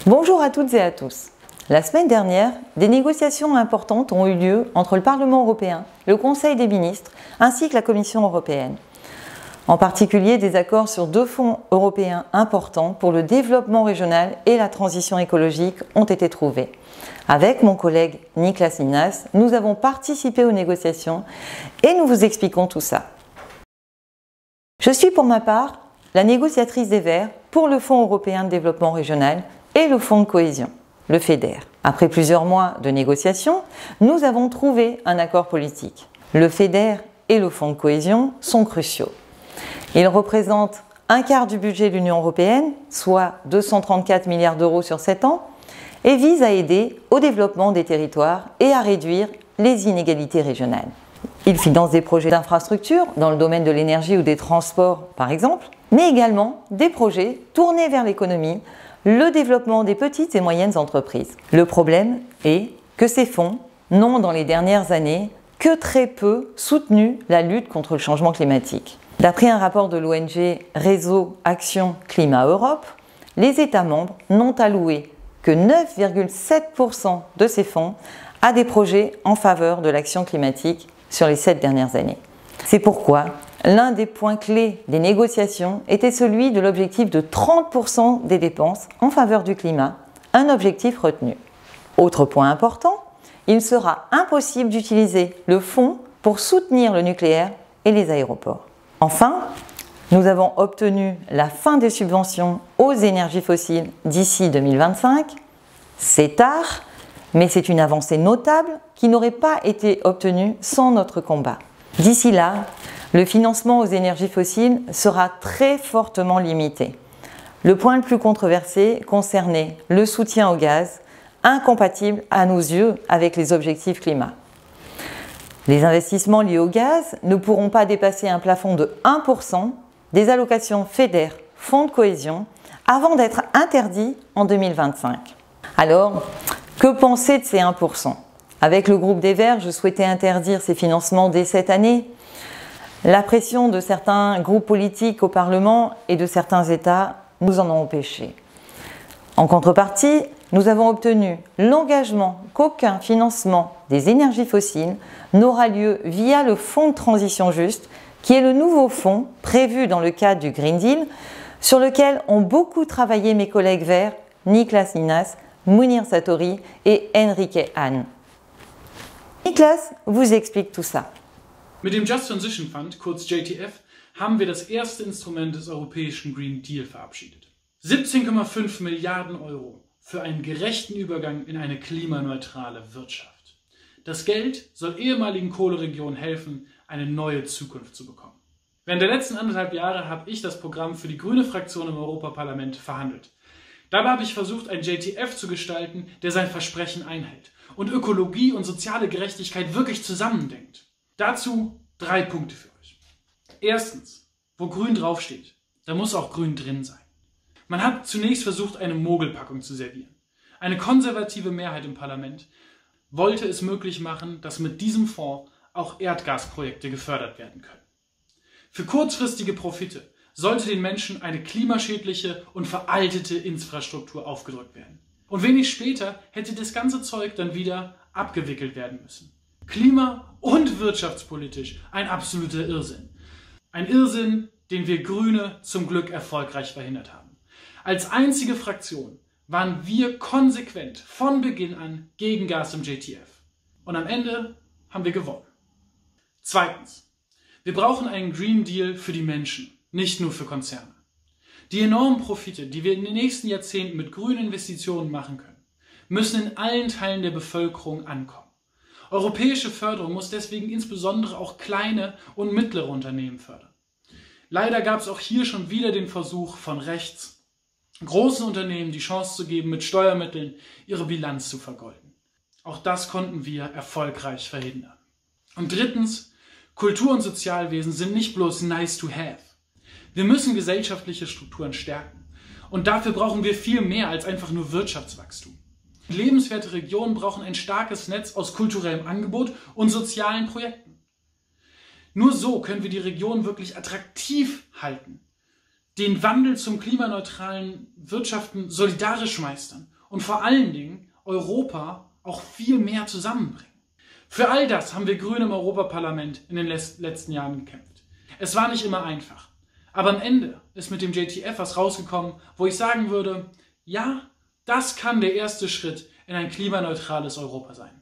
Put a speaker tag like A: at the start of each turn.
A: Bonjour à toutes et à tous. La semaine dernière, des négociations importantes ont eu lieu entre le Parlement européen, le Conseil des ministres ainsi que la Commission européenne. En particulier, des accords sur 2 fonds européens importants pour le développement régional et la transition écologique ont été trouvés. Avec mon collègue Niklas Inas, nous avons participé aux négociations et nous vous expliquons tout ça. Je suis pour ma part la négociatrice des Verts pour le Fonds européen de développement régional et le Fonds de cohésion, le FEDER. Après plusieurs mois de négociations, nous avons trouvé un accord politique. Le FEDER et le Fonds de cohésion sont cruciaux. Ils représentent un quart du budget de l'Union européenne, soit 234 milliards d'euros sur 7 ans, et visent à aider au développement des territoires et à réduire les inégalités régionales. Ils financent des projets d'infrastructure dans le domaine de l'énergie ou des transports, par exemple, mais également des projets tournés vers l'économie, le développement des petites et moyennes entreprises. Le problème est que ces fonds n'ont, dans les dernières années, que très peu soutenu la lutte contre le changement climatique. D'après un rapport de l'ONG Réseau Action Climat Europe, les États membres n'ont alloué que 9,7% de ces fonds à des projets en faveur de l'action climatique sur les 7 dernières années. C'est pourquoi l'un des points clés des négociations était celui de l'objectif de 30% des dépenses en faveur du climat, un objectif retenu. Autre point important, il sera impossible d'utiliser le fonds pour soutenir le nucléaire et les aéroports. Enfin, nous avons obtenu la fin des subventions aux énergies fossiles d'ici 2025. C'est tard, mais c'est une avancée notable qui n'aurait pas été obtenue sans notre combat. D'ici là, le financement aux énergies fossiles sera très fortement limité. Le point le plus controversé concernait le soutien au gaz, incompatible à nos yeux avec les objectifs climat. Les investissements liés au gaz ne pourront pas dépasser un plafond de 1% des allocations FEDER, Fonds de cohésion, avant d'être interdits en 2025. Alors, que penser de ces 1%? Avec le groupe des Verts, je souhaitais interdire ces financements dès cette année. La pression de certains groupes politiques au Parlement et de certains États nous en ont empêchés. En contrepartie, nous avons obtenu l'engagement qu'aucun financement des énergies fossiles n'aura lieu via le Fonds de transition juste, qui est le nouveau fonds prévu dans le cadre du Green Deal, sur lequel ont beaucoup travaillé mes collègues verts, Niklas Inas, Mounir Satori et Enrique Hahn. Niklas vous explique tout ça.
B: Mit dem Just Transition Fund, kurz JTF, haben wir das erste Instrument des europäischen Green Deal verabschiedet. 17,5 Milliarden Euro für einen gerechten Übergang in eine klimaneutrale Wirtschaft. Das Geld soll ehemaligen Kohleregionen helfen, eine neue Zukunft zu bekommen. Während der letzten 1,5 Jahre habe ich das Programm für die grüne Fraktion im Europaparlament verhandelt. Dabei habe ich versucht, ein JTF zu gestalten, der sein Versprechen einhält und Ökologie und soziale Gerechtigkeit wirklich zusammendenkt. Dazu 3 Punkte für euch. Erstens, wo grün draufsteht, da muss auch grün drin sein. Man hat zunächst versucht, eine Mogelpackung zu servieren. Eine konservative Mehrheit im Parlament wollte es möglich machen, dass mit diesem Fonds auch Erdgasprojekte gefördert werden können. Für kurzfristige Profite sollte den Menschen eine klimaschädliche und veraltete Infrastruktur aufgedrückt werden. Und wenig später hätte das ganze Zeug dann wieder abgewickelt werden müssen. Klima- und wirtschaftspolitisch ein absoluter Irrsinn. Ein Irrsinn, den wir Grüne zum Glück erfolgreich verhindert haben. Als einzige Fraktion waren wir konsequent von Beginn an gegen Gas im JTF. Und am Ende haben wir gewonnen. Zweitens, wir brauchen einen Green Deal für die Menschen, nicht nur für Konzerne. Die enormen Profite, die wir in den nächsten Jahrzehnten mit grünen Investitionen machen können, müssen in allen Teilen der Bevölkerung ankommen. Europäische Förderung muss deswegen insbesondere auch kleine und mittlere Unternehmen fördern. Leider gab es auch hier schon wieder den Versuch von rechts, großen Unternehmen die Chance zu geben, mit Steuermitteln ihre Bilanz zu vergolden. Auch das konnten wir erfolgreich verhindern. Und drittens, Kultur und Sozialwesen sind nicht bloß nice to have. Wir müssen gesellschaftliche Strukturen stärken. Und dafür brauchen wir viel mehr als einfach nur Wirtschaftswachstum. Lebenswerte Regionen brauchen ein starkes Netz aus kulturellem Angebot und sozialen Projekten. Nur so können wir die Region wirklich attraktiv halten, den Wandel zum klimaneutralen Wirtschaften solidarisch meistern und vor allen Dingen Europa auch viel mehr zusammenbringen. Für all das haben wir Grüne im Europaparlament in den letzten Jahren gekämpft. Es war nicht immer einfach, aber am Ende ist mit dem JTF was rausgekommen, wo ich sagen würde, ja, das kann der erste Schritt in ein klimaneutrales Europa sein.